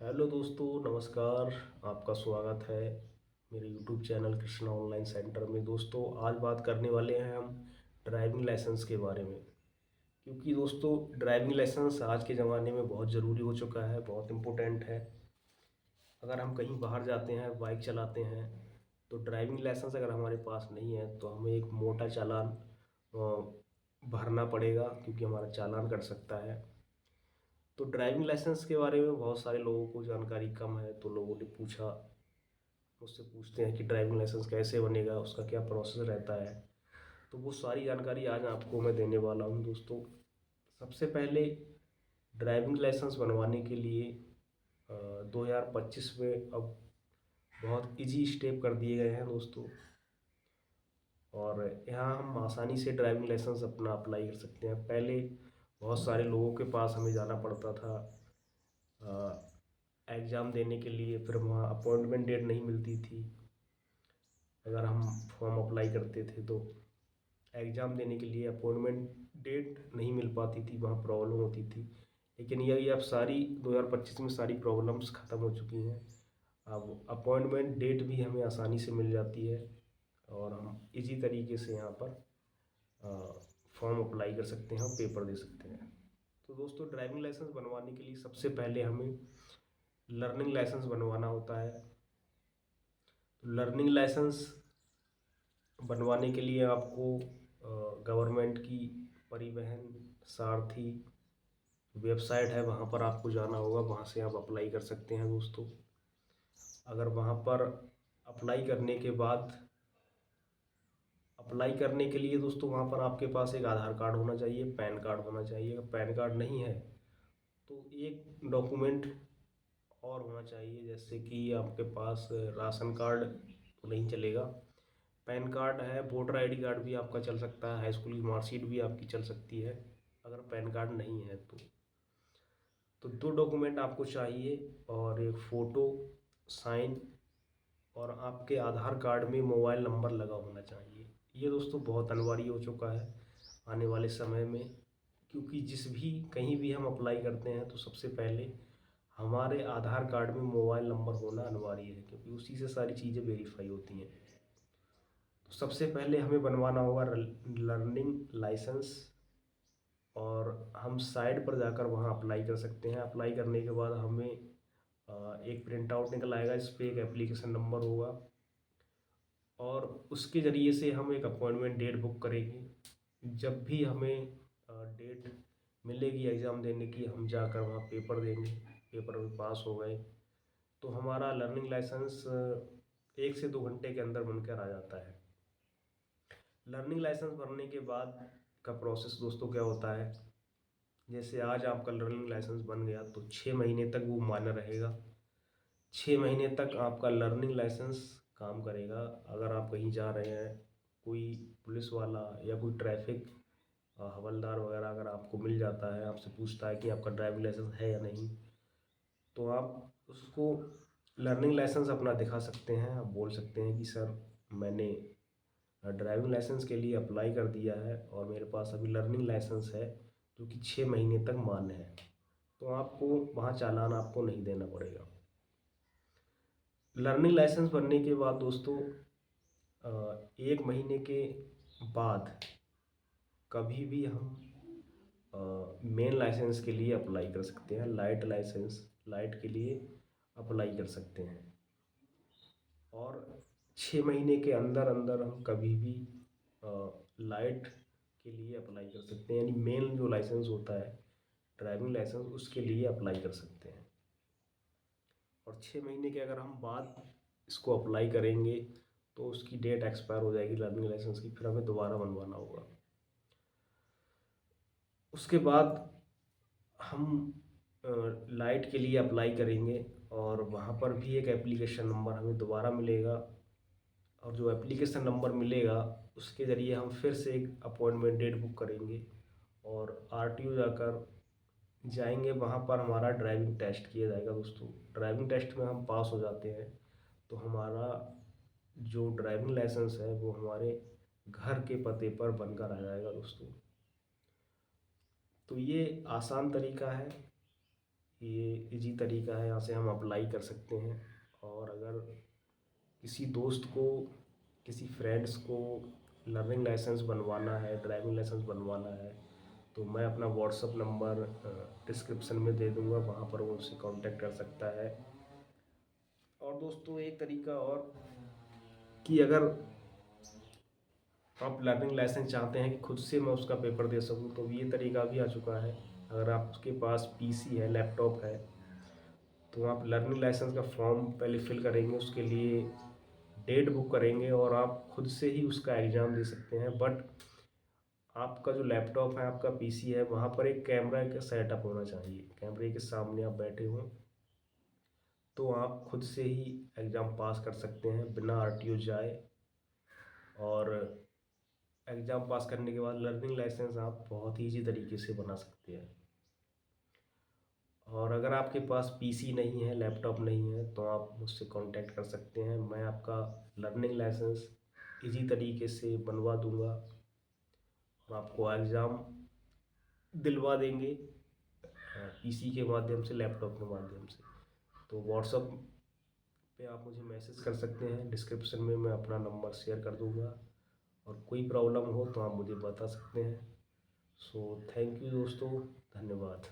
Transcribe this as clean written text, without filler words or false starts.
Hello दोस्तों, नमस्कार। आपका स्वागत है मेरे YouTube channel Krishna online centre में। दोस्तों, आज बात करने वाले हैं हम ड्राइविंग लाइसेंस के बारे में। क्योंकि दोस्तों, ड्राइविंग लाइसेंस आज के ज़माने में बहुत ज़रूरी हो चुका है, बहुत इम्पोर्टेंट है। अगर हम कहीं बाहर जाते हैं, बाइक चलाते हैं, तो ड्राइविंग लाइसेंस अगर हमारे पास नहीं है तो हमें एक मोटा चालान भरना पड़ेगा, क्योंकि हमारा चालान कट सकता है। तो ड्राइविंग लाइसेंस के बारे में बहुत सारे लोगों को जानकारी कम है, तो लोगों ने पूछा, मुझसे पूछते हैं कि ड्राइविंग लाइसेंस कैसे बनेगा, उसका क्या प्रोसेस रहता है। तो वो सारी जानकारी आज आपको मैं देने वाला हूँ दोस्तों। सबसे पहले ड्राइविंग लाइसेंस बनवाने के लिए 2025 में अब बहुत इजी स्टेप कर दिए गए हैं दोस्तों। और यहाँ हम आसानी से ड्राइविंग लाइसेंस अपना अप्लाई कर सकते हैं। पहले बहुत सारे लोगों के पास हमें जाना पड़ता था एग्ज़ाम देने के लिए, फिर वहाँ अपॉइंटमेंट डेट नहीं मिलती थी। अगर हम फॉर्म अप्लाई करते थे तो एग्ज़ाम देने के लिए अपॉइंटमेंट डेट नहीं मिल पाती थी, वहाँ प्रॉब्लम होती थी। लेकिन यही अब सारी 2025 में सारी प्रॉब्लम्स ख़त्म हो चुकी हैं। अब अपॉइंटमेंट डेट भी हमें आसानी से मिल जाती है और हम इजी तरीके से यहाँ पर फॉर्म अप्लाई कर सकते हैं और पेपर दे सकते हैं। तो दोस्तों, ड्राइविंग लाइसेंस बनवाने के लिए सबसे पहले हमें लर्निंग लाइसेंस बनवाना होता है। तो लर्निंग लाइसेंस बनवाने के लिए आपको गवर्नमेंट की परिवहन सारथी वेबसाइट है, वहाँ पर आपको जाना होगा, वहाँ से आप अप्लाई कर सकते हैं दोस्तों। अगर वहाँ पर अप्लाई करने के लिए दोस्तों, वहाँ पर आपके पास एक आधार कार्ड होना चाहिए, पैन कार्ड होना चाहिए। अगर पैन कार्ड नहीं है तो एक डॉक्यूमेंट और होना चाहिए, जैसे कि आपके पास राशन कार्ड तो नहीं चलेगा, पैन कार्ड है, वोटर आईडी कार्ड भी आपका चल सकता है, हाई स्कूल की मार्कशीट भी आपकी चल सकती है। अगर पैन कार्ड नहीं है तो दो डॉक्यूमेंट आपको चाहिए, और एक फ़ोटो, साइन, और आपके आधार कार्ड में मोबाइल नंबर लगा होना चाहिए। ये दोस्तों बहुत अनिवार्य हो चुका है आने वाले समय में। क्योंकि जिस भी कहीं भी हम अप्लाई करते हैं तो सबसे पहले हमारे आधार कार्ड में मोबाइल नंबर होना अनिवार्य है, क्योंकि उसी से सारी चीज़ें वेरीफाई होती हैं। तो सबसे पहले हमें बनवाना होगा लर्निंग लाइसेंस, और हम साइट पर जाकर वहाँ अप्लाई कर सकते हैं। अप्लाई करने के बाद हमें एक प्रिंट आउट निकल आएगा, इस पर एक एप्लीकेशन नंबर होगा, और उसके ज़रिए से हम एक अपॉइंटमेंट डेट बुक करेंगे। जब भी हमें डेट मिलेगी एग्ज़ाम देने की, हम जाकर वहाँ पेपर देंगे। पेपर में पास हो गए तो हमारा लर्निंग लाइसेंस 1 से 2 घंटे के अंदर बनकर आ जाता है। लर्निंग लाइसेंस भरने के बाद का प्रोसेस दोस्तों क्या होता है, जैसे आज आपका लर्निंग लाइसेंस बन गया तो 6 महीने तक वो मान्य रहेगा। 6 महीने तक आपका लर्निंग लाइसेंस काम करेगा। अगर आप कहीं जा रहे हैं, कोई पुलिस वाला या कोई ट्रैफिक हवलदार वगैरह अगर आपको मिल जाता है, आपसे पूछता है कि आपका ड्राइविंग लाइसेंस है या नहीं, तो आप उसको लर्निंग लाइसेंस अपना दिखा सकते हैं। आप बोल सकते हैं कि सर, मैंने ड्राइविंग लाइसेंस के लिए अप्लाई कर दिया है और मेरे पास अभी लर्निंग लाइसेंस है जो कि 6 महीने तक मान्य है। तो आपको वहाँ चालान आपको नहीं देना पड़ेगा। लर्निंग लाइसेंस बनने के बाद दोस्तों 1 महीने के बाद कभी भी हम मेन लाइसेंस के लिए अप्लाई कर सकते हैं। लाइट के लिए अप्लाई कर सकते हैं, और 6 महीने के अंदर अंदर हम कभी भी लाइट के लिए अप्लाई कर सकते हैं, यानी मेन जो लाइसेंस होता है ड्राइविंग लाइसेंस, उसके लिए अप्लाई कर सकते हैं। और 6 महीने के अगर हम बाद इसको अप्लाई करेंगे तो उसकी डेट एक्सपायर हो जाएगी लर्निंग लाइसेंस की, फिर हमें दोबारा बनवाना होगा। उसके बाद हम लाइट के लिए अप्लाई करेंगे, और वहाँ पर भी एक एप्लीकेशन नंबर हमें दोबारा मिलेगा, और जो एप्लीकेशन नंबर मिलेगा उसके ज़रिए हम फिर से एक अपॉइंटमेंट डेट बुक करेंगे और आरटीओ जाकर जाएंगे। वहाँ पर हमारा ड्राइविंग टेस्ट किया जाएगा दोस्तों। ड्राइविंग टेस्ट में हम पास हो जाते हैं तो हमारा जो ड्राइविंग लाइसेंस है वो हमारे घर के पते पर बनकर आ जाएगा दोस्तों। तो ये आसान तरीका है, ये इजी तरीका है, यहाँ से हम अप्लाई कर सकते हैं। और अगर किसी दोस्त को, किसी फ्रेंड्स को लर्निंग लाइसेंस बनवाना है, ड्राइविंग लाइसेंस बनवाना है, तो मैं अपना व्हाट्सअप नंबर डिस्क्रिप्शन में दे दूँगा, वहाँ पर वो उससे कांटेक्ट कर सकता है। और दोस्तों एक तरीका और, कि अगर आप लर्निंग लाइसेंस चाहते हैं कि खुद से मैं उसका पेपर दे सकूं, तो ये तरीका भी आ चुका है। अगर आपके पास पीसी है, लैपटॉप है, तो आप लर्निंग लाइसेंस का फॉर्म पहले फिल करेंगे, उसके लिए डेट बुक करेंगे और आप खुद से ही उसका एग्ज़ाम दे सकते हैं। बट आपका जो लैपटॉप है, आपका पीसी है, वहाँ पर एक कैमरा का सेटअप होना चाहिए। कैमरे के सामने आप बैठे हों, तो आप खुद से ही एग्ज़ाम पास कर सकते हैं बिना आरटीओ जाए। और एग्ज़ाम पास करने के बाद लर्निंग लाइसेंस आप बहुत ही ईजी तरीके से बना सकते हैं। और अगर आपके पास पीसी नहीं है, लैपटॉप नहीं है, तो आप मुझसे कांटेक्ट कर सकते हैं। मैं आपका लर्निंग लाइसेंस ईजी तरीके से बनवा दूंगा और आपको एग्ज़ाम दिलवा देंगे पीसी के माध्यम से, लैपटॉप के माध्यम से। तो व्हाट्सअप पे आप मुझे मैसेज कर सकते हैं, डिस्क्रिप्शन में मैं अपना नंबर शेयर कर दूंगा। और कोई प्रॉब्लम हो तो आप मुझे बता सकते हैं। सो थैंक यू दोस्तों, धन्यवाद।